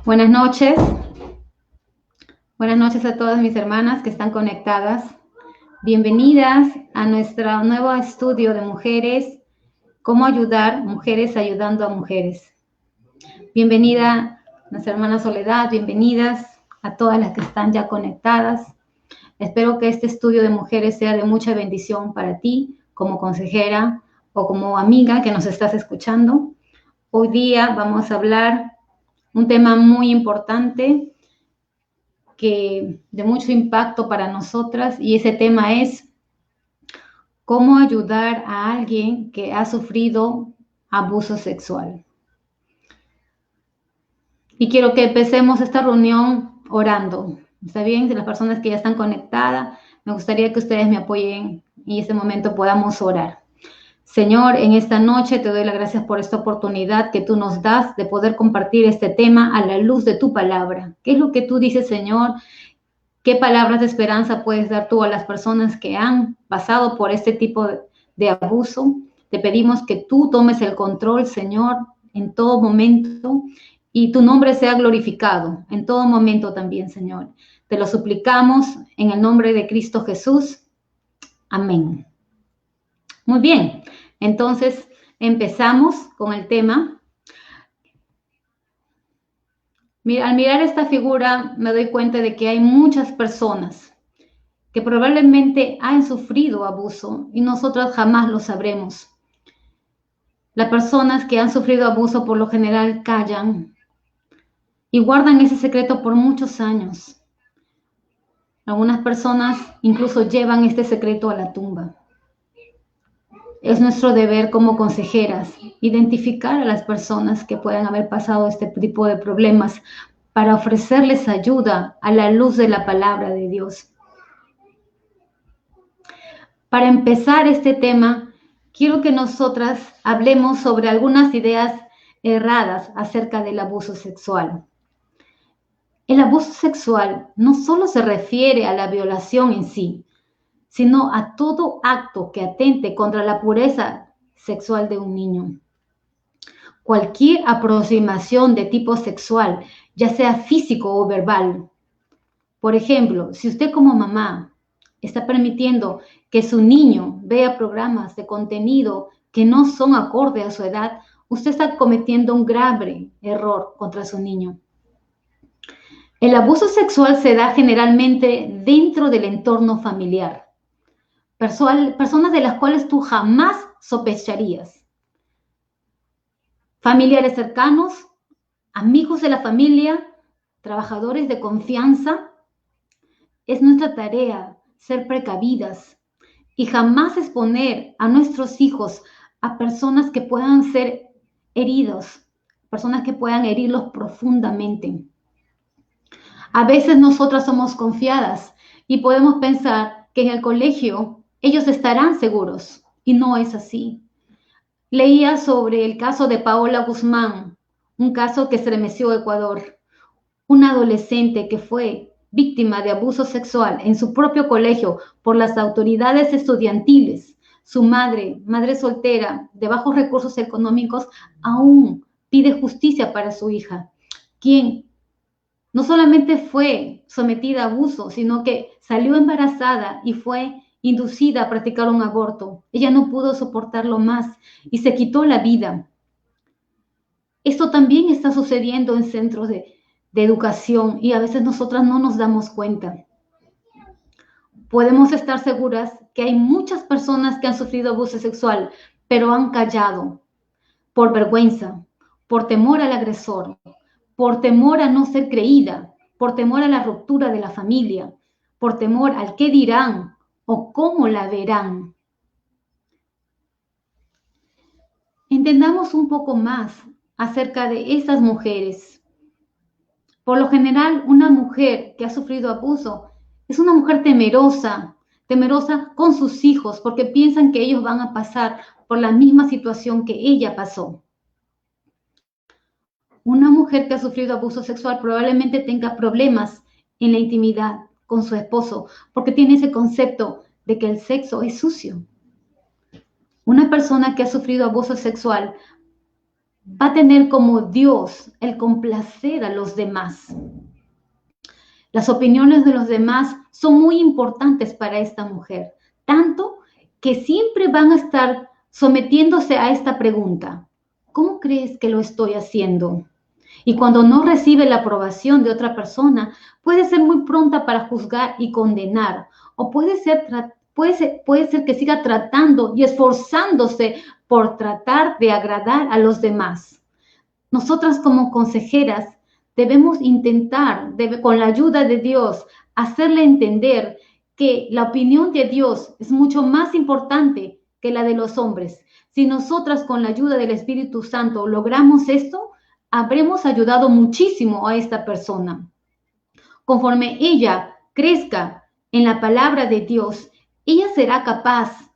Buenas noches. Buenas noches a todas mis hermanas que están conectadas. Bienvenidas a nuestro nuevo estudio de mujeres, cómo ayudar mujeres ayudando a mujeres. Bienvenida nuestra hermana Soledad, bienvenidas a todas las que están ya conectadas. Espero que este estudio de mujeres sea de mucha bendición para ti como consejera o como amiga que nos estás escuchando. Hoy día vamos a hablar un tema muy importante que de mucho impacto para nosotras, y ese tema es cómo ayudar a alguien que ha sufrido abuso sexual. Y quiero que empecemos esta reunión orando. ¿Está bien? De las personas que ya están conectadas, me gustaría que ustedes me apoyen y en este momento podamos orar. Señor, en esta noche te doy las gracias por esta oportunidad que tú nos das de poder compartir este tema a la luz de tu palabra. ¿Qué es lo que tú dices, Señor? ¿Qué palabras de esperanza puedes dar tú a las personas que han pasado por este tipo de abuso? Te pedimos que tú tomes el control, Señor, en todo momento, y tu nombre sea glorificado en todo momento también, Señor. Te lo suplicamos en el nombre de Cristo Jesús. Amén. Muy bien, entonces empezamos con el tema. Al mirar esta figura me doy cuenta de que hay muchas personas que probablemente han sufrido abuso y nosotras jamás lo sabremos. Las personas que han sufrido abuso por lo general callan y guardan ese secreto por muchos años. Algunas personas incluso llevan este secreto a la tumba. Es nuestro deber como consejeras identificar a las personas que puedan haber pasado este tipo de problemas para ofrecerles ayuda a la luz de la palabra de Dios. Para empezar este tema, quiero que nosotras hablemos sobre algunas ideas erradas acerca del abuso sexual. El abuso sexual no solo se refiere a la violación en sí, sino a todo acto que atente contra la pureza sexual de un niño. Cualquier aproximación de tipo sexual, ya sea físico o verbal. Por ejemplo, si usted como mamá está permitiendo que su niño vea programas de contenido que no son acorde a su edad, usted está cometiendo un grave error contra su niño. El abuso sexual se da generalmente dentro del entorno familiar. Personas de las cuales tú jamás sospecharías. Familiares cercanos, amigos de la familia, trabajadores de confianza. Es nuestra tarea ser precavidas y jamás exponer a nuestros hijos a personas que puedan ser heridos, personas que puedan herirlos profundamente. A veces nosotras somos confiadas y podemos pensar que en el colegio ellos estarán seguros, y no es así. Leía sobre el caso de Paola Guzmán, un caso que estremeció Ecuador. Una adolescente que fue víctima de abuso sexual en su propio colegio por las autoridades estudiantiles. Su madre soltera, de bajos recursos económicos, aún pide justicia para su hija, quien no solamente fue sometida a abuso, sino que salió embarazada y fue inducida a practicar un aborto. Ella no pudo soportarlo más y se quitó la vida. Esto también está sucediendo en centros de educación y a veces nosotras no nos damos cuenta. Podemos estar seguras que hay muchas personas que han sufrido abuso sexual, pero han callado por vergüenza, por temor al agresor, por temor a no ser creída, por temor a la ruptura de la familia, por temor al qué dirán o cómo la verán. Entendamos un poco más acerca de esas mujeres. Por lo general, una mujer que ha sufrido abuso es una mujer temerosa con sus hijos, porque piensan que ellos van a pasar por la misma situación que ella pasó. Una mujer que ha sufrido abuso sexual probablemente tenga problemas en la intimidad con su esposo, porque tiene ese concepto de que el sexo es sucio. Una persona que ha sufrido abuso sexual va a tener como Dios el complacer a los demás. Las opiniones de los demás son muy importantes para esta mujer, tanto que siempre van a estar sometiéndose a esta pregunta: ¿cómo crees que lo estoy haciendo? Y cuando no recibe la aprobación de otra persona, puede ser muy pronta para juzgar y condenar, o puede ser que siga tratando y esforzándose por tratar de agradar a los demás. Nosotras como consejeras debemos intentar, con la ayuda de Dios, hacerle entender que la opinión de Dios es mucho más importante que la de los hombres. Si nosotras con la ayuda del Espíritu Santo logramos esto, habremos ayudado muchísimo a esta persona. Conforme ella crezca en la palabra de Dios, ella será capaz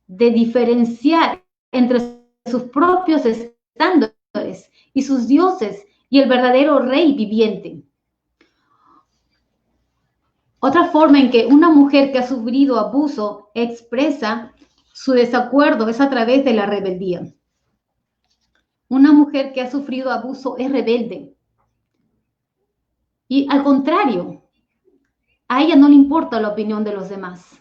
de diferenciar entre sus propios estándares y sus dioses y el verdadero rey viviente. Otra forma en que una mujer que ha sufrido abuso expresa su desacuerdo es a través de la rebeldía. Una mujer que ha sufrido abuso es rebelde. Y al contrario, a ella no le importa la opinión de los demás.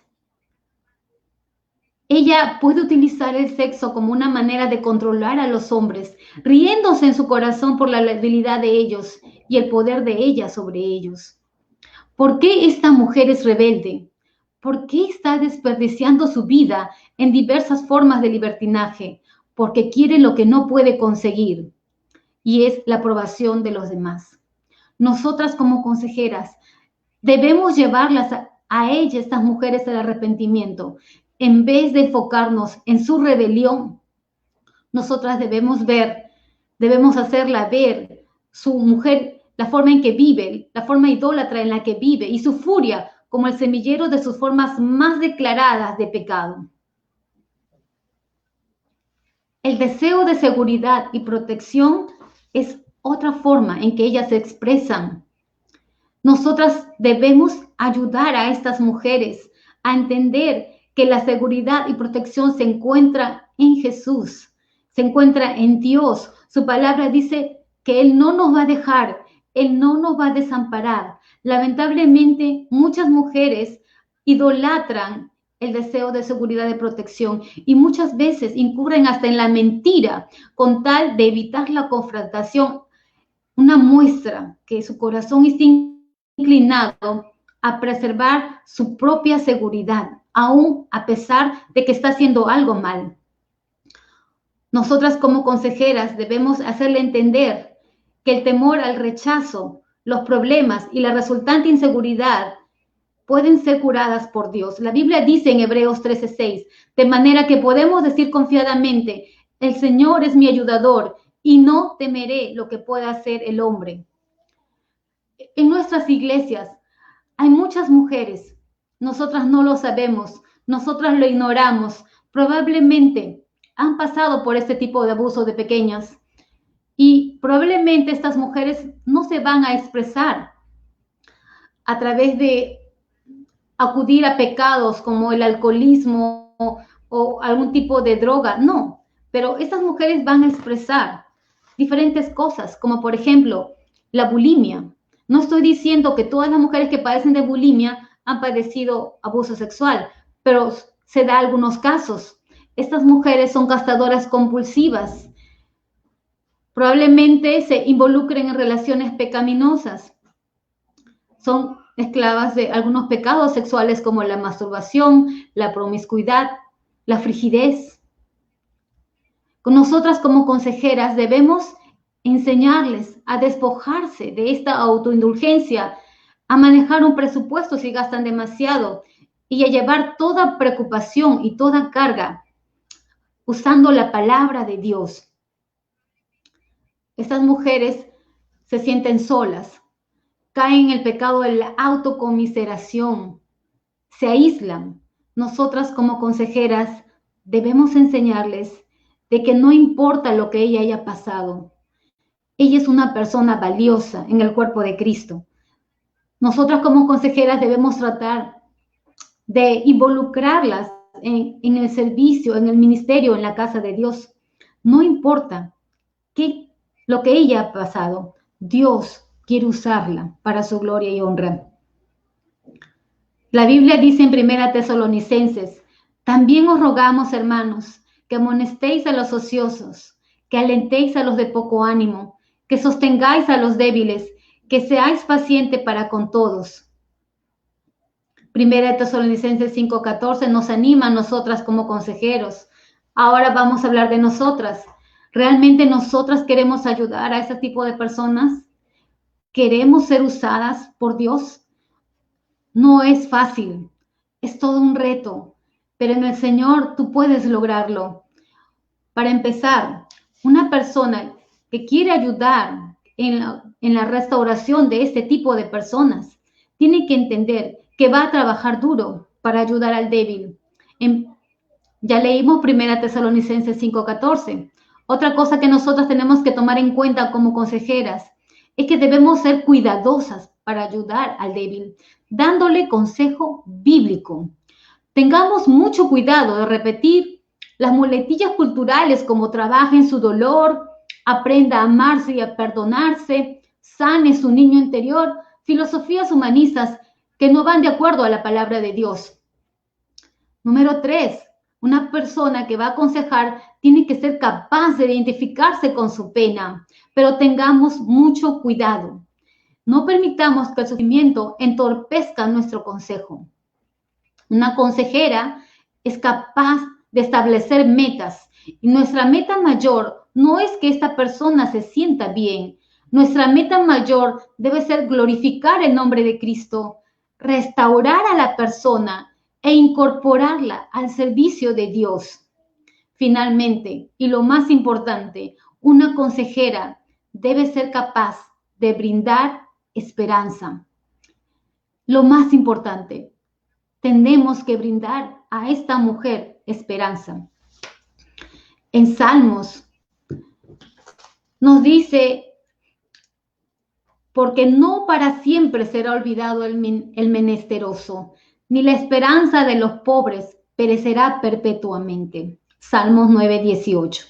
Ella puede utilizar el sexo como una manera de controlar a los hombres, riéndose en su corazón por la debilidad de ellos y el poder de ella sobre ellos. ¿Por qué esta mujer es rebelde? ¿Por qué está desperdiciando su vida en diversas formas de libertinaje? Porque quiere lo que no puede conseguir, y es la aprobación de los demás. Nosotras como consejeras debemos llevarlas a ellas, estas mujeres, al arrepentimiento. En vez de enfocarnos en su rebelión, nosotras debemos hacerla ver su mujer, la forma en que vive, la forma idólatra en la que vive y su furia como el semillero de sus formas más declaradas de pecado. El deseo de seguridad y protección es otra forma en que ellas se expresan. Nosotras debemos ayudar a estas mujeres a entender que la seguridad y protección se encuentra en Jesús, se encuentra en Dios. Su palabra dice que Él no nos va a dejar, Él no nos va a desamparar. Lamentablemente, muchas mujeres idolatran el deseo de seguridad y protección y muchas veces incurren hasta en la mentira con tal de evitar la confrontación. Una muestra que su corazón está inclinado a preservar su propia seguridad, aún a pesar de que está haciendo algo mal. Nosotras como consejeras debemos hacerle entender que el temor al rechazo, los problemas y la resultante inseguridad pueden ser curadas por Dios. La Biblia dice en Hebreos 13:6, de manera que podemos decir confiadamente: el Señor es mi ayudador y no temeré lo que pueda hacer el hombre. En nuestras iglesias hay muchas mujeres, nosotras no lo sabemos, nosotras lo ignoramos, probablemente han pasado por este tipo de abuso de pequeñas y probablemente estas mujeres no se van a expresar a través de acudir a pecados como el alcoholismo o algún tipo de droga, no, pero estas mujeres van a expresar diferentes cosas, como por ejemplo la bulimia. No estoy diciendo que todas las mujeres que padecen de bulimia han padecido abuso sexual, pero se da algunos casos. Estas mujeres son gastadoras compulsivas. Probablemente se involucren en relaciones pecaminosas. Son esclavas de algunos pecados sexuales como la masturbación, la promiscuidad, la frigidez. Nosotras como consejeras debemos enseñarles a despojarse de esta autoindulgencia, a manejar un presupuesto si gastan demasiado y a llevar toda preocupación y toda carga usando la palabra de Dios. Estas mujeres se sienten solas, caen en el pecado de la autocomiseración, se aíslan. Nosotras como consejeras debemos enseñarles de que no importa lo que ella haya pasado, ella es una persona valiosa en el cuerpo de Cristo. Nosotras como consejeras debemos tratar de involucrarlas en el servicio, en el ministerio, en la casa de Dios. No importa qué lo que ella ha pasado. Dios quiere usarla para su gloria y honra. La Biblia dice en 1 Tesalonicenses, también os rogamos, hermanos, que amonestéis a los ociosos, que alentéis a los de poco ánimo, que sostengáis a los débiles, que seáis pacientes para con todos. 1 Tesalonicenses 5:14 nos anima a nosotras como consejeros. Ahora vamos a hablar de nosotras. ¿Realmente nosotras queremos ayudar a ese tipo de personas? ¿Queremos ser usadas por Dios? No es fácil, es todo un reto, pero en el Señor tú puedes lograrlo. Para empezar, una persona que quiere ayudar en la restauración de este tipo de personas tiene que entender que va a trabajar duro para ayudar al débil. Ya leímos 1 Tesalonicenses 5:14. Otra cosa que nosotros tenemos que tomar en cuenta como consejeras es que debemos ser cuidadosas para ayudar al débil, dándole consejo bíblico. Tengamos mucho cuidado de repetir las muletillas culturales como trabaje en su dolor, aprenda a amarse y a perdonarse, sane su niño interior, filosofías humanistas que no van de acuerdo a la palabra de Dios. Número 3, una persona que va a aconsejar tiene que ser capaz de identificarse con su pena, pero tengamos mucho cuidado. No permitamos que el sufrimiento entorpezca nuestro consejo. Una consejera es capaz de establecer metas y nuestra meta mayor no es que esta persona se sienta bien. Nuestra meta mayor debe ser glorificar el nombre de Cristo, restaurar a la persona e incorporarla al servicio de Dios. Finalmente, y lo más importante, una consejera debe ser capaz de brindar esperanza. Lo más importante, tenemos que brindar a esta mujer esperanza. En Salmos nos dice, porque no para siempre será olvidado el menesteroso, ni la esperanza de los pobres perecerá perpetuamente. Salmos 9:18.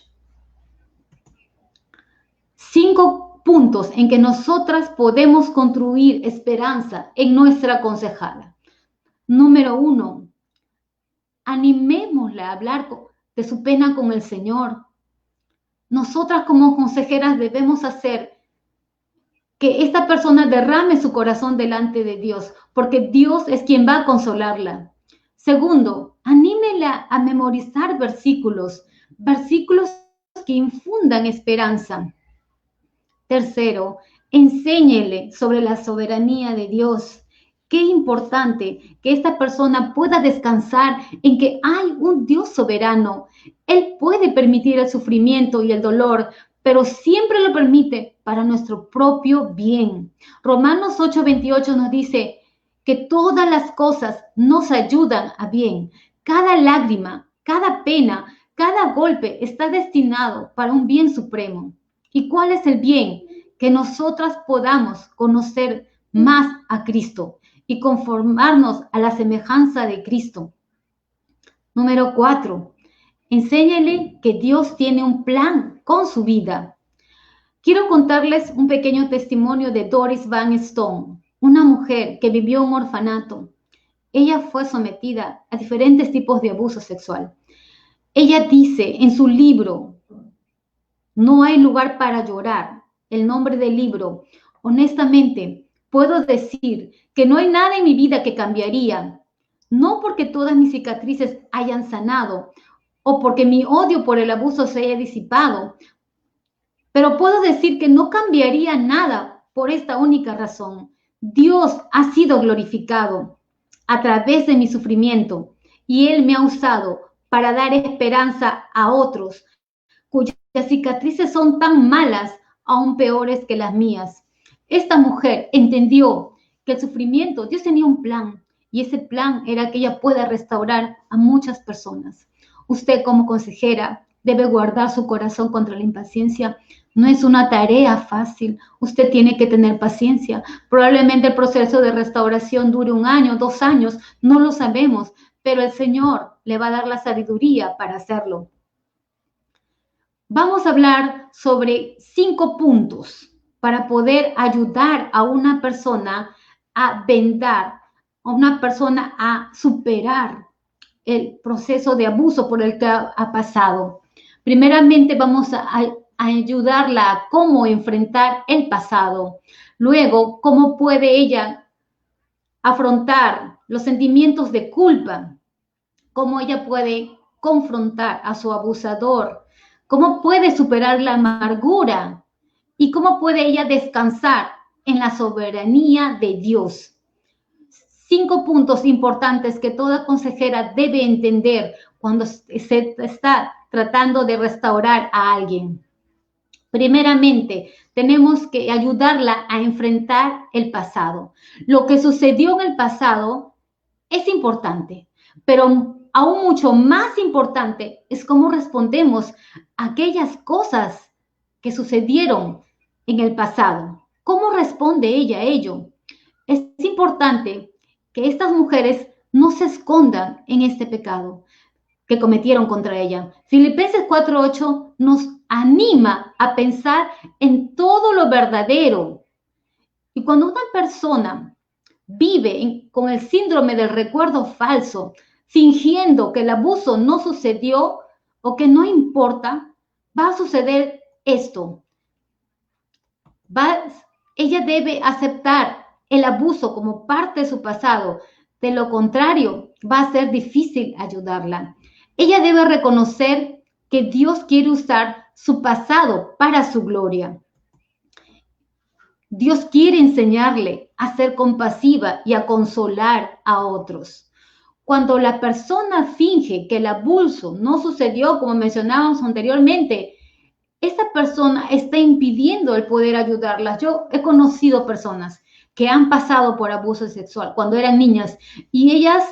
5 puntos en que nosotras podemos construir esperanza en nuestra aconsejada. Número 1, animémosla a hablar de su pena con el Señor. Nosotras como consejeras debemos hacer que esta persona derrame su corazón delante de Dios, porque Dios es quien va a consolarla. Segundo, anímela a memorizar versículos que infundan esperanza. Tercero, enséñele sobre la soberanía de Dios. Qué importante que esta persona pueda descansar en que hay un Dios soberano. Él puede permitir el sufrimiento y el dolor, pero siempre lo permite para nuestro propio bien. Romanos 8:28 nos dice que todas las cosas nos ayudan a bien. Cada lágrima, cada pena, cada golpe está destinado para un bien supremo. ¿Y cuál es el bien? Que nosotras podamos conocer más a Cristo y conformarnos a la semejanza de Cristo. Número 4, enséñale que Dios tiene un plan con su vida. Quiero contarles un pequeño testimonio de Doris Van Stone, una mujer que vivió un orfanato. Ella fue sometida a diferentes tipos de abuso sexual. Ella dice en su libro, No hay lugar para llorar, el nombre del libro, honestamente, puedo decir que no hay nada en mi vida que cambiaría, no porque todas mis cicatrices hayan sanado o porque mi odio por el abuso se haya disipado, pero puedo decir que no cambiaría nada por esta única razón. Dios ha sido glorificado a través de mi sufrimiento y Él me ha usado para dar esperanza a otros cuyas cicatrices son tan malas, aún peores que las mías. Esta mujer entendió que el sufrimiento, Dios tenía un plan, y ese plan era que ella pueda restaurar a muchas personas. Usted como consejera debe guardar su corazón contra la impaciencia. No es una tarea fácil. Usted tiene que tener paciencia. Probablemente el proceso de restauración dure 1 año, 2 años, no lo sabemos, pero el Señor le va a dar la sabiduría para hacerlo. Vamos a hablar sobre 5 puntos para poder ayudar a una persona a vendar, a una persona a superar el proceso de abuso por el que ha pasado. Primeramente vamos a ayudarla a cómo enfrentar el pasado. Luego, cómo puede ella afrontar los sentimientos de culpa, cómo ella puede confrontar a su abusador, cómo puede superar la amargura y cómo puede ella descansar en la soberanía de Dios. 5 puntos importantes que toda consejera debe entender cuando se está tratando de restaurar a alguien. Primeramente, tenemos que ayudarla a enfrentar el pasado. Lo que sucedió en el pasado es importante, pero aún mucho más importante es cómo respondemos a aquellas cosas que sucedieron en el pasado. ¿Cómo responde ella a ello? Es importante que estas mujeres no se escondan en este pecado que cometieron contra ella. Filipenses 4:8 nos anima a pensar en todo lo verdadero. Y cuando una persona vive con el síndrome del recuerdo falso, fingiendo que el abuso no sucedió o que no importa, va a suceder esto. Ella debe aceptar el abuso como parte de su pasado. De lo contrario, va a ser difícil ayudarla. Ella debe reconocer que Dios quiere usar su pasado para su gloria. Dios quiere enseñarle a ser compasiva y a consolar a otros. Cuando la persona finge que el abuso no sucedió, como mencionábamos anteriormente, esa persona está impidiendo el poder ayudarlas. Yo he conocido personas que han pasado por abuso sexual cuando eran niñas y ellas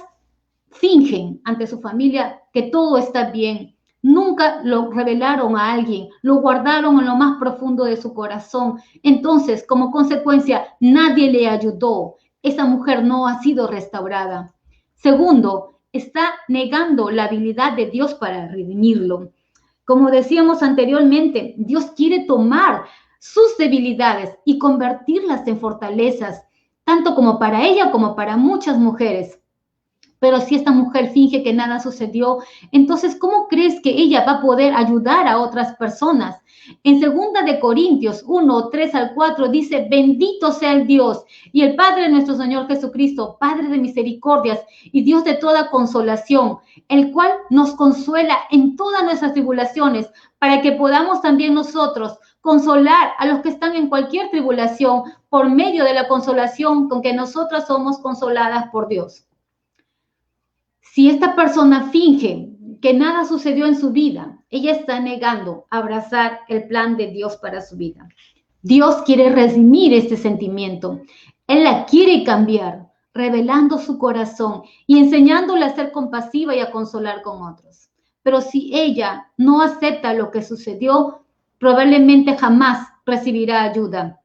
fingen ante su familia que todo está bien. Nunca lo revelaron a alguien, lo guardaron en lo más profundo de su corazón. Entonces, como consecuencia, nadie le ayudó. Esa mujer no ha sido restaurada. Segundo, está negando la habilidad de Dios para redimirlo. Como decíamos anteriormente, Dios quiere tomar sus debilidades y convertirlas en fortalezas, tanto como para ella como para muchas mujeres. Pero si esta mujer finge que nada sucedió, entonces, ¿cómo crees que ella va a poder ayudar a otras personas? En 2 de Corintios 1, 3 al 4 dice, bendito sea el Dios y el Padre de nuestro Señor Jesucristo, Padre de misericordias y Dios de toda consolación, el cual nos consuela en todas nuestras tribulaciones, para que podamos también nosotros consolar a los que están en cualquier tribulación por medio de la consolación con que nosotras somos consoladas por Dios. Si esta persona finge que nada sucedió en su vida, ella está negando abrazar el plan de Dios para su vida. Dios quiere redimir este sentimiento. Él la quiere cambiar, revelando su corazón y enseñándola a ser compasiva y a consolar con otros. Pero si ella no acepta lo que sucedió, probablemente jamás recibirá ayuda.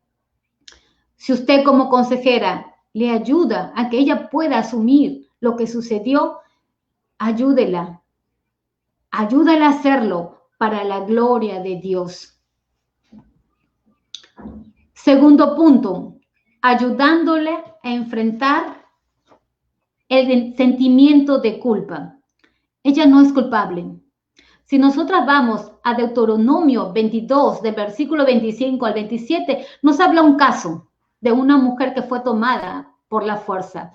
Si usted como consejera le ayuda a que ella pueda asumir lo que sucedió, ayúdela a hacerlo para la gloria de Dios. Segundo punto, ayudándole a enfrentar el sentimiento de culpa. Ella no es culpable. Si nosotras vamos a Deuteronomio 22, del versículo 25 al 27, nos habla un caso de una mujer que fue tomada por la fuerza.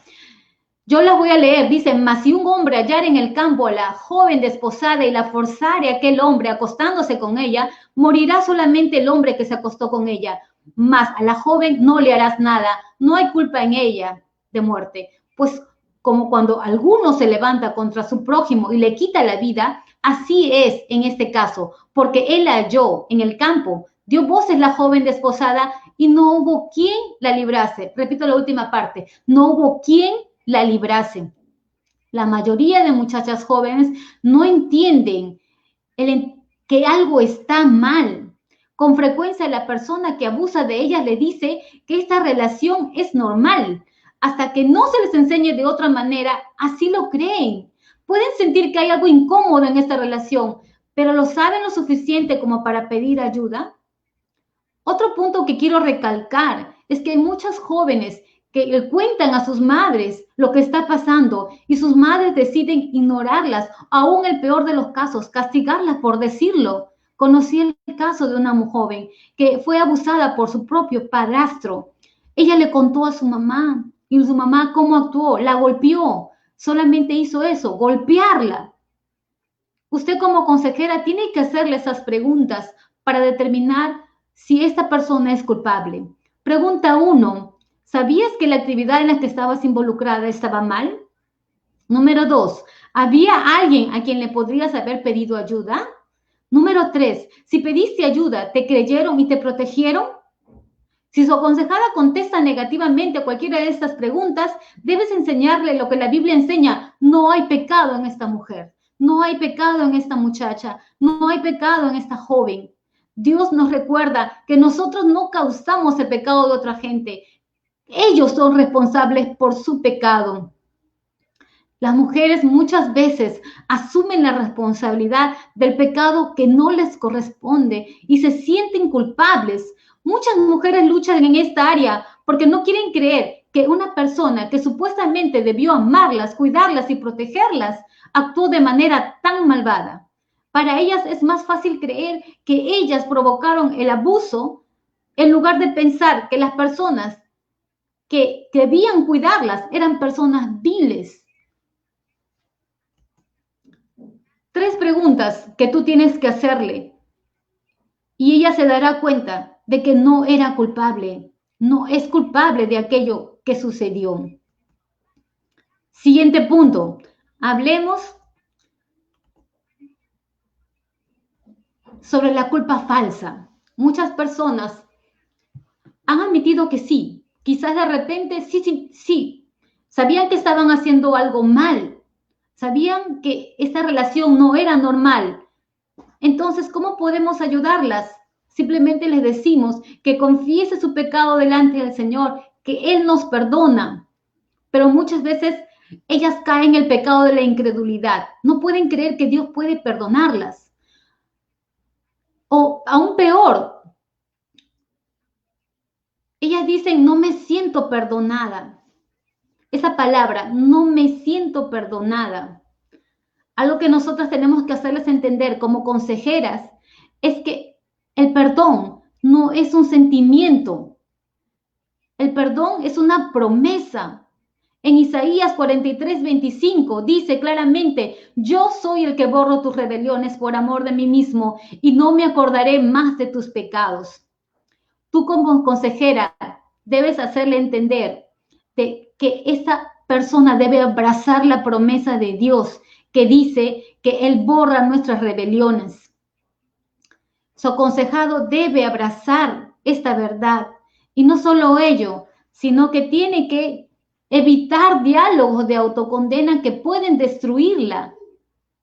Yo las voy a leer, dice, mas si un hombre hallara en el campo a la joven desposada y la forzare a aquel hombre acostándose con ella, morirá solamente el hombre que se acostó con ella, mas a la joven no le harás nada, no hay culpa en ella de muerte. Pues como cuando alguno se levanta contra su prójimo y le quita la vida, así es en este caso, porque él la halló en el campo, dio voces la joven desposada y no hubo quien la librase. Repito la última parte, no hubo quien la librase. La mayoría de muchachas jóvenes no entienden que algo está mal. Con frecuencia la persona que abusa de ellas le dice que esta relación es normal. Hasta que no se les enseñe de otra manera, así lo creen. Pueden sentir que hay algo incómodo en esta relación, pero lo saben lo suficiente como para pedir ayuda. Otro punto que quiero recalcar es que hay muchas jóvenes que le cuentan a sus madres lo que está pasando y sus madres deciden ignorarlas, aún el peor de los casos, castigarlas por decirlo. Conocí el caso de una joven que fue abusada por su propio padrastro. Ella le contó a su mamá y su mamá cómo actuó, la golpeó, solamente hizo eso, golpearla. Usted como consejera tiene que hacerle esas preguntas para determinar si esta persona es culpable. Pregunta 1. ¿Sabías que la actividad en la que estabas involucrada estaba mal? Número 2. ¿Había alguien a quien le podrías haber pedido ayuda? Número 3. Si pediste ayuda, ¿te creyeron y te protegieron? Si su aconsejada contesta negativamente a cualquiera de estas preguntas, debes enseñarle lo que la Biblia enseña. No hay pecado en esta mujer, no hay pecado en esta muchacha, no hay pecado en esta joven. Dios nos recuerda que nosotros no causamos el pecado de otra gente. Ellos son responsables por su pecado. Las mujeres muchas veces asumen la responsabilidad del pecado que no les corresponde y se sienten culpables. Muchas mujeres luchan en esta área porque no quieren creer que una persona que supuestamente debió amarlas, cuidarlas y protegerlas, actuó de manera tan malvada. Para ellas es más fácil creer que ellas provocaron el abuso en lugar de pensar que las personas que debían cuidarlas eran personas viles. 3 preguntas que tú tienes que hacerle y ella se dará cuenta de que no era culpable, no es culpable de aquello que sucedió. Siguiente punto, hablemos sobre la culpa falsa. Muchas personas han admitido que sí, quizás de repente sí, sabían que estaban haciendo algo mal, sabían que esta relación no era normal. Entonces, ¿cómo podemos ayudarlas? Simplemente les decimos que confiese su pecado delante del Señor, que Él nos perdona. Pero muchas veces ellas caen en el pecado de la incredulidad. No pueden creer que Dios puede perdonarlas. O aún peor, ellas dicen, no me siento perdonada. Esa palabra, no me siento perdonada. Algo que nosotras tenemos que hacerles entender como consejeras es que el perdón no es un sentimiento. El perdón es una promesa. En Isaías 43:25 dice claramente, yo soy el que borro tus rebeliones por amor de mí mismo y no me acordaré más de tus pecados. Tú como consejera debes hacerle entender de que esa persona debe abrazar la promesa de Dios que dice que Él borra nuestras rebeliones. Su aconsejado debe abrazar esta verdad y no solo ello, sino que tiene que evitar diálogos de autocondena que pueden destruirla.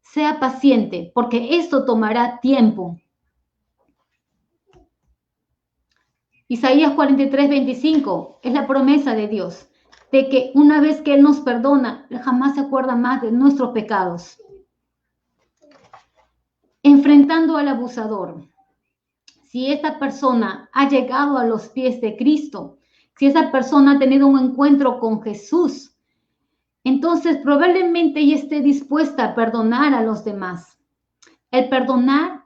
Sea paciente, porque esto tomará tiempo. Isaías 43:25 es la promesa de Dios, de que una vez que Él nos perdona, jamás se acuerda más de nuestros pecados. Enfrentando al abusador. Si esta persona ha llegado a los pies de Cristo, si esa persona ha tenido un encuentro con Jesús, entonces probablemente ella esté dispuesta a perdonar a los demás. El perdonar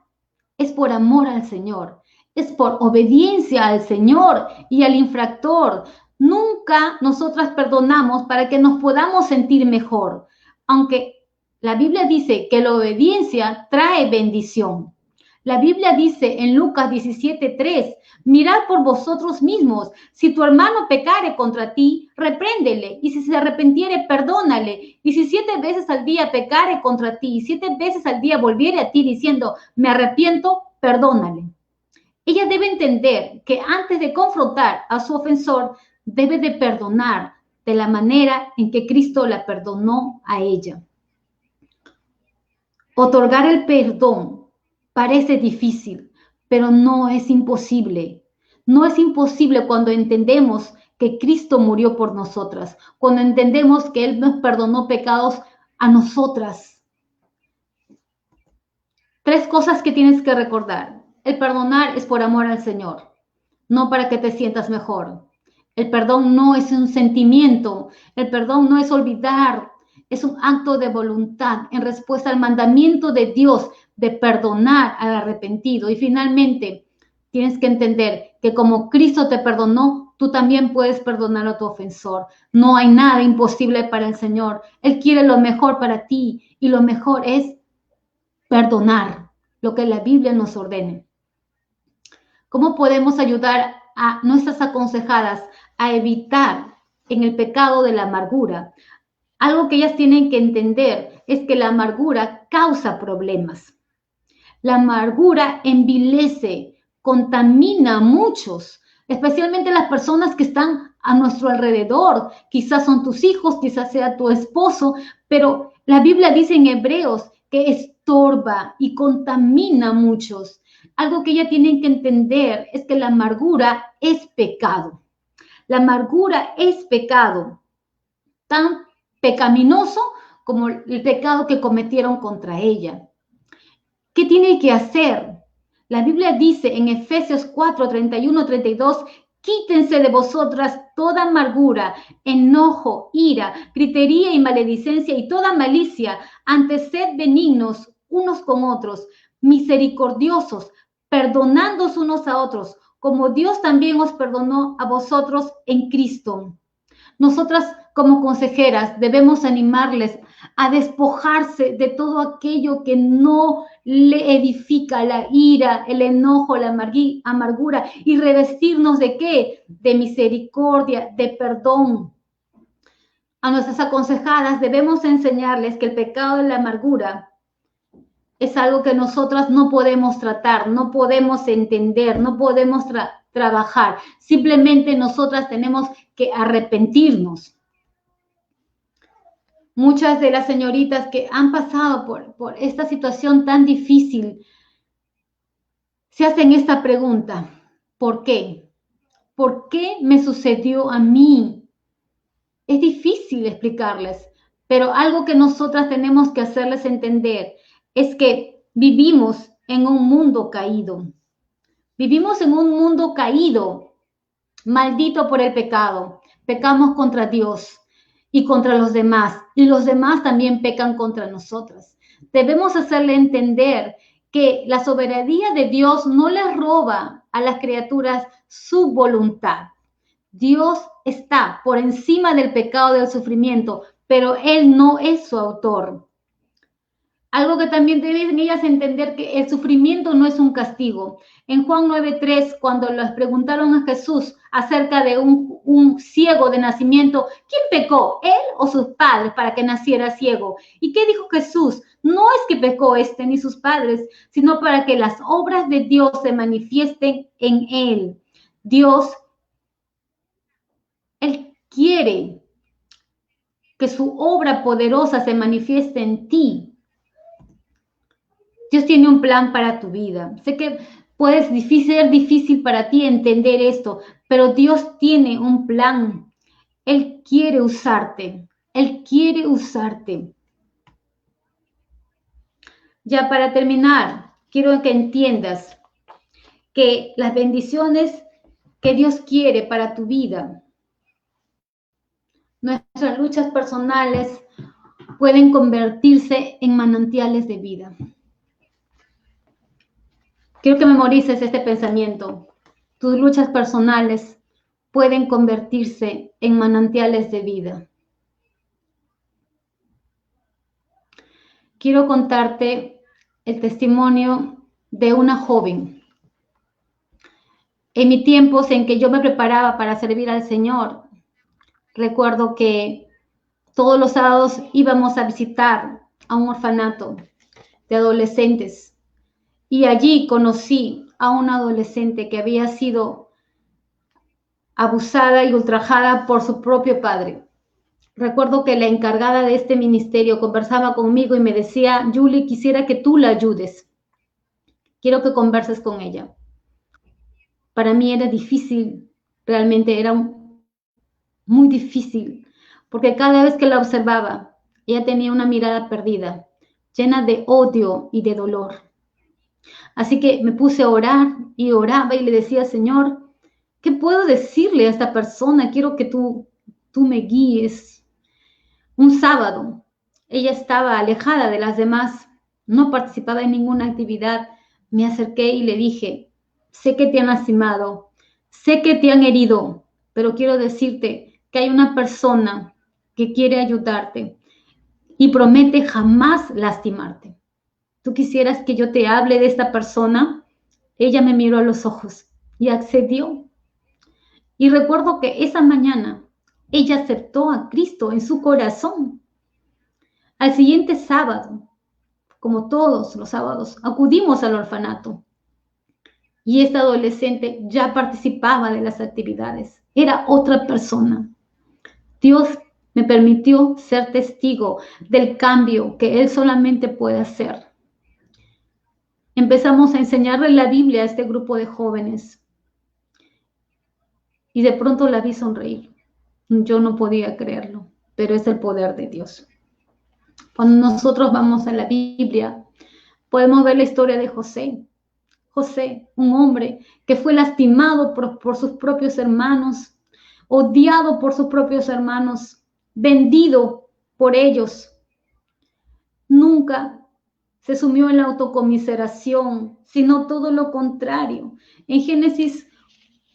es por amor al Señor, es por obediencia al Señor y al infractor. Nunca nosotras perdonamos para que nos podamos sentir mejor, aunque la Biblia dice que la obediencia trae bendición. La Biblia dice en Lucas 17:3, mirad por vosotros mismos, si tu hermano pecare contra ti, repréndele, y si se arrepintiere, perdónale, y si 7 veces al día pecare contra ti, y 7 veces al día volviere a ti diciendo, me arrepiento, perdónale. Ella debe entender que antes de confrontar a su ofensor, debe de perdonar de la manera en que Cristo la perdonó a ella. Otorgar el perdón parece difícil, pero no es imposible. No es imposible cuando entendemos que Cristo murió por nosotras, cuando entendemos que Él nos perdonó pecados a nosotras. 3 cosas que tienes que recordar. El perdonar es por amor al Señor, no para que te sientas mejor. El perdón no es un sentimiento, el perdón no es olvidar, es un acto de voluntad en respuesta al mandamiento de Dios de perdonar al arrepentido. Y finalmente, tienes que entender que como Cristo te perdonó, tú también puedes perdonar a tu ofensor. No hay nada imposible para el Señor. Él quiere lo mejor para ti y lo mejor es perdonar lo que la Biblia nos ordene. ¿Cómo podemos ayudar a nuestras aconsejadas a evitar en el pecado de la amargura? Algo que ellas tienen que entender es que la amargura causa problemas. La amargura envilece, contamina a muchos, especialmente las personas que están a nuestro alrededor. Quizás son tus hijos, quizás sea tu esposo, pero la Biblia dice en Hebreos que estorba y contamina a muchos. Algo que ellas tienen que entender es que la amargura es pecado. La amargura es pecado, tan pecaminoso como el pecado que cometieron contra ella. ¿Qué tiene que hacer? La Biblia dice en Efesios 4, 31, 32, quítense de vosotras toda amargura, enojo, ira, gritería y maledicencia y toda malicia. Antes sed benignos unos con otros, misericordiosos, perdonándoos unos a otros, como Dios también os perdonó a vosotros en Cristo. Nosotras como consejeras debemos animarles a despojarse de todo aquello que no le edifica, la ira, el enojo, la amargura, y revestirnos de ¿qué? De misericordia, de perdón. A nuestras aconsejadas debemos enseñarles que el pecado de la amargura es algo que nosotras no podemos tratar, no podemos entender, no podemos trabajar. Simplemente nosotras tenemos que arrepentirnos. Muchas de las señoritas que han pasado por esta situación tan difícil se hacen esta pregunta: ¿por qué? ¿Por qué me sucedió a mí? Es difícil explicarles, pero algo que nosotras tenemos que hacerles entender es que vivimos en un mundo caído. Vivimos en un mundo caído, maldito por el pecado. Pecamos contra Dios y contra los demás, y los demás también pecan contra nosotras. Debemos hacerle entender que la soberanía de Dios no les roba a las criaturas su voluntad. Dios está por encima del pecado, del sufrimiento, pero Él no es su autor. Algo que también deben ellas entender, que el sufrimiento no es un castigo. En Juan 9:3, cuando les preguntaron a Jesús acerca de un ciego de nacimiento, ¿quién pecó, él o sus padres para que naciera ciego? ¿Y qué dijo Jesús? No es que pecó este ni sus padres, sino para que las obras de Dios se manifiesten en él. Dios, Él quiere que su obra poderosa se manifieste en ti. Dios tiene un plan para tu vida. Sé que puede ser difícil para ti entender esto, pero Dios tiene un plan. Él quiere usarte. Él quiere usarte. Ya para terminar, quiero que entiendas que las bendiciones que Dios quiere para tu vida, nuestras luchas personales pueden convertirse en manantiales de vida. Quiero que memorices este pensamiento. Tus luchas personales pueden convertirse en manantiales de vida. Quiero contarte el testimonio de una joven. En mis tiempos en que yo me preparaba para servir al Señor, recuerdo que todos los sábados íbamos a visitar a un orfanato de adolescentes. Y allí conocí a una adolescente que había sido abusada y ultrajada por su propio padre. Recuerdo que la encargada de este ministerio conversaba conmigo y me decía: Julie, quisiera que tú la ayudes. Quiero que converses con ella. Para mí era difícil, realmente era muy difícil, porque cada vez que la observaba, ella tenía una mirada perdida, llena de odio y de dolor. Así que me puse a orar y oraba y le decía, Señor, ¿qué puedo decirle a esta persona? Quiero que tú me guíes. Un sábado, ella estaba alejada de las demás, no participaba en ninguna actividad. Me acerqué y le dije, sé que te han lastimado, sé que te han herido, pero quiero decirte que hay una persona que quiere ayudarte y promete jamás lastimarte. ¿Tú quisieras que yo te hable de esta persona? Ella me miró a los ojos y accedió. Y recuerdo que esa mañana ella aceptó a Cristo en su corazón. Al siguiente sábado, como todos los sábados, acudimos al orfanato y esta adolescente ya participaba de las actividades. Era otra persona. Dios me permitió ser testigo del cambio que Él solamente puede hacer. Empezamos a enseñarle la Biblia a este grupo de jóvenes y de pronto la vi sonreír. Yo no podía creerlo, pero es el poder de Dios. Cuando nosotros vamos a la Biblia, podemos ver la historia de José. José, un hombre que fue lastimado por sus propios hermanos, odiado por sus propios hermanos, vendido por ellos. Nunca se sumió en la autocomiseración, sino todo lo contrario. En Génesis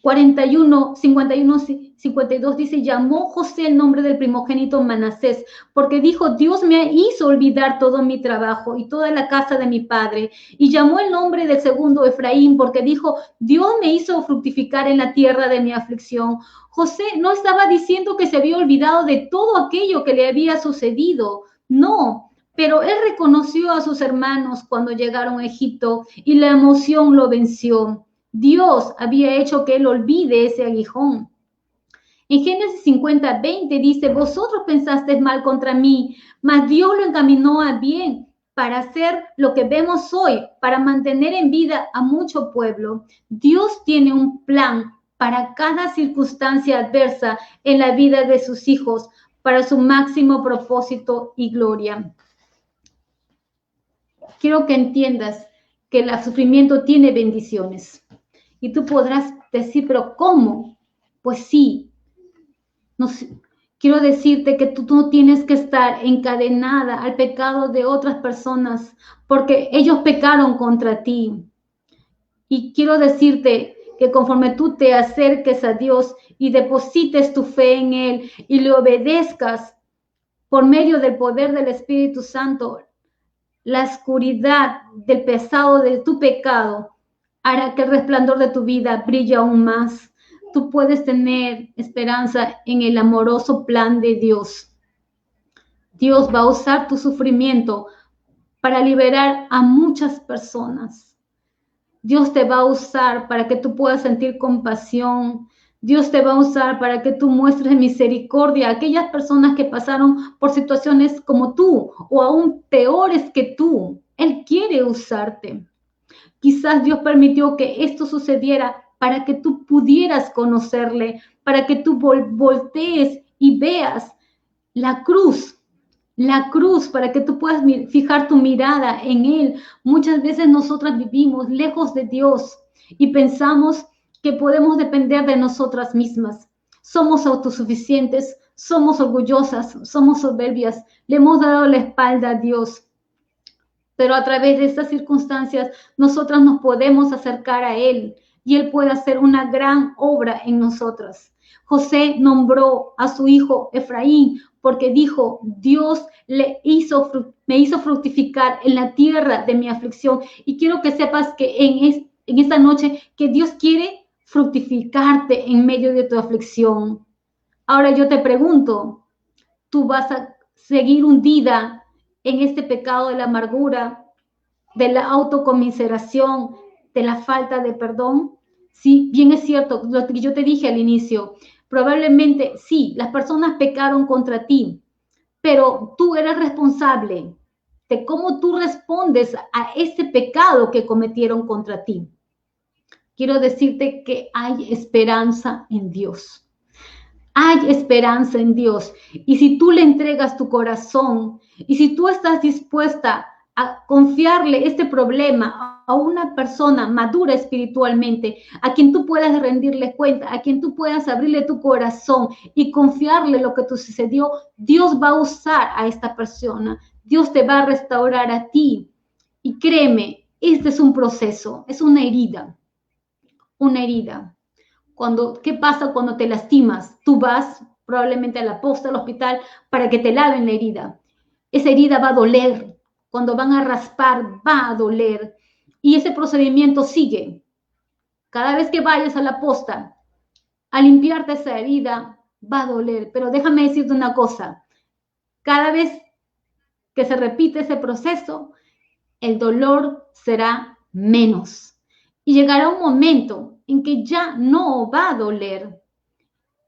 41, 51, 52 dice, llamó José el nombre del primogénito Manasés, porque dijo, Dios me hizo olvidar todo mi trabajo y toda la casa de mi padre. Y llamó el nombre del segundo Efraín, porque dijo, Dios me hizo fructificar en la tierra de mi aflicción. José no estaba diciendo que se había olvidado de todo aquello que le había sucedido, no. Pero él reconoció a sus hermanos cuando llegaron a Egipto y la emoción lo venció. Dios había hecho que él olvide ese aguijón. En Génesis 50, 20 dice, vosotros pensasteis mal contra mí, mas Dios lo encaminó a bien para hacer lo que vemos hoy, para mantener en vida a mucho pueblo. Dios tiene un plan para cada circunstancia adversa en la vida de sus hijos, para su máximo propósito y gloria. Quiero que entiendas que el sufrimiento tiene bendiciones. Y tú podrás decir, pero ¿cómo? Pues sí, no, quiero decirte que tú no tienes que estar encadenada al pecado de otras personas porque ellos pecaron contra ti. Y quiero decirte que conforme tú te acerques a Dios y deposites tu fe en Él y le obedezcas por medio del poder del Espíritu Santo, la oscuridad del pesado de tu pecado hará que el resplandor de tu vida brille aún más. Tú puedes tener esperanza en el amoroso plan de Dios. Dios va a usar tu sufrimiento para liberar a muchas personas. Dios te va a usar para que tú puedas sentir compasión. Dios te va a usar para que tú muestres misericordia a aquellas personas que pasaron por situaciones como tú o aún peores que tú. Él quiere usarte. Quizás Dios permitió que esto sucediera para que tú pudieras conocerle, para que tú voltees y veas la cruz, para que tú puedas fijar tu mirada en Él. Muchas veces nosotras vivimos lejos de Dios y pensamos que podemos depender de nosotras mismas. Somos autosuficientes, somos orgullosas, somos soberbias, le hemos dado la espalda a Dios. Pero a través de estas circunstancias, nosotras nos podemos acercar a Él y Él puede hacer una gran obra en nosotras. José nombró a su hijo Efraín porque dijo, Dios me hizo fructificar en la tierra de mi aflicción. Y quiero que sepas que en esta noche que Dios quiere fructificarte en medio de tu aflicción. Ahora yo te pregunto, ¿tú vas a seguir hundida en este pecado de la amargura, de la autocomiseración, de la falta de perdón? Sí, bien es cierto, lo que yo te dije al inicio, probablemente sí, las personas pecaron contra ti, pero tú eres responsable de cómo tú respondes a ese pecado que cometieron contra ti. Quiero decirte que hay esperanza en Dios. Hay esperanza en Dios. Y si tú le entregas tu corazón y si tú estás dispuesta a confiarle este problema a una persona madura espiritualmente, a quien tú puedas rendirle cuenta, a quien tú puedas abrirle tu corazón y confiarle lo que te sucedió, Dios va a usar a esta persona. Dios te va a restaurar a ti. Y créeme, este es un proceso, es una herida. Una herida. ¿Qué pasa cuando te lastimas? Tú vas probablemente a la posta, al hospital, para que te laven la herida. Esa herida va a doler. Cuando van a raspar, va a doler. Y ese procedimiento sigue. Cada vez que vayas a la posta a limpiarte esa herida, va a doler. Pero déjame decirte una cosa. Cada vez que se repite ese proceso, el dolor será menos. Y llegará un momento en que ya no va a doler.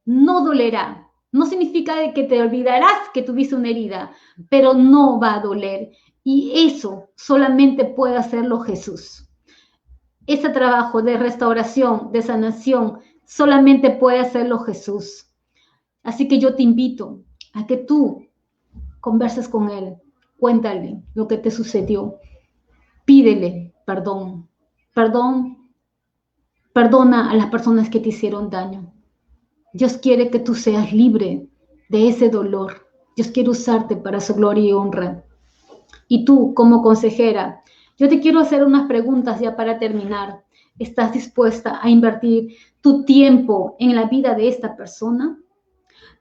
No dolerá. No significa que te olvidarás que tuviste una herida, pero no va a doler. Y eso solamente puede hacerlo Jesús. Ese trabajo de restauración, de sanación, solamente puede hacerlo Jesús. Así que yo te invito a que tú converses con Él, cuéntale lo que te sucedió, pídele perdón, perdona a las personas que te hicieron daño. Dios quiere que tú seas libre de ese dolor. Dios quiere usarte para su gloria y honra. Y tú, como consejera, yo te quiero hacer unas preguntas ya para terminar. ¿Estás dispuesta a invertir tu tiempo en la vida de esta persona?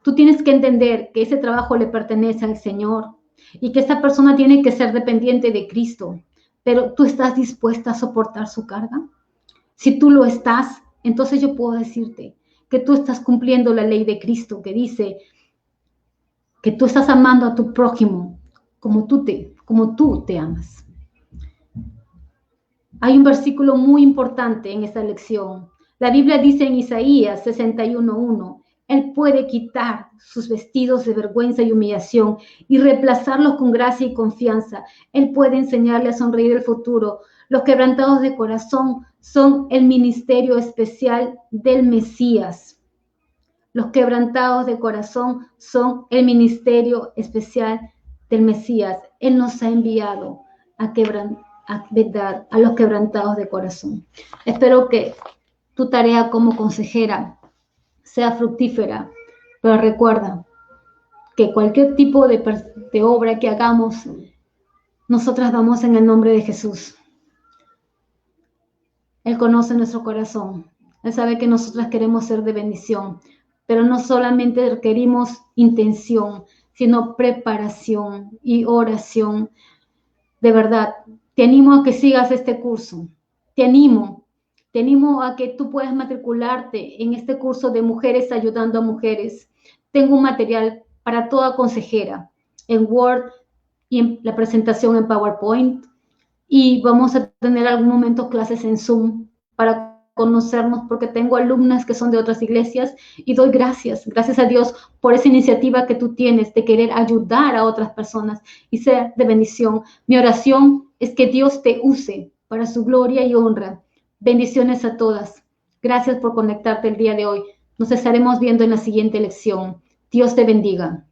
Tú tienes que entender que ese trabajo le pertenece al Señor y que esta persona tiene que ser dependiente de Cristo. Pero ¿tú estás dispuesta a soportar su carga? Si tú lo estás, entonces yo puedo decirte que tú estás cumpliendo la ley de Cristo que dice que tú estás amando a tu prójimo como tú te amas. Hay un versículo muy importante en esta lección. La Biblia dice en Isaías 61:1, Él puede quitar sus vestidos de vergüenza y humillación y reemplazarlos con gracia y confianza. Él puede enseñarle a sonreír el futuro. Los quebrantados de corazón son el ministerio especial del Mesías. Los quebrantados de corazón son el ministerio especial del Mesías. Él nos ha enviado a los quebrantados de corazón. Espero que tu tarea como consejera sea fructífera, pero recuerda que cualquier tipo de obra que hagamos, nosotras vamos en el nombre de Jesús. Él conoce nuestro corazón. Él sabe que nosotras queremos ser de bendición, pero no solamente requerimos intención, sino preparación y oración. De verdad, te animo a que sigas este curso. Te animo a que tú puedas matricularte en este curso de Mujeres Ayudando a Mujeres. Tengo un material para toda consejera en Word y en la presentación en PowerPoint. Y vamos a tener algún momento clases en Zoom para conocernos, porque tengo alumnas que son de otras iglesias y doy gracias a Dios por esa iniciativa que tú tienes de querer ayudar a otras personas y ser de bendición. Mi oración es que Dios te use para su gloria y honra. Bendiciones a todas. Gracias por conectarte el día de hoy. Nos estaremos viendo en la siguiente lección. Dios te bendiga.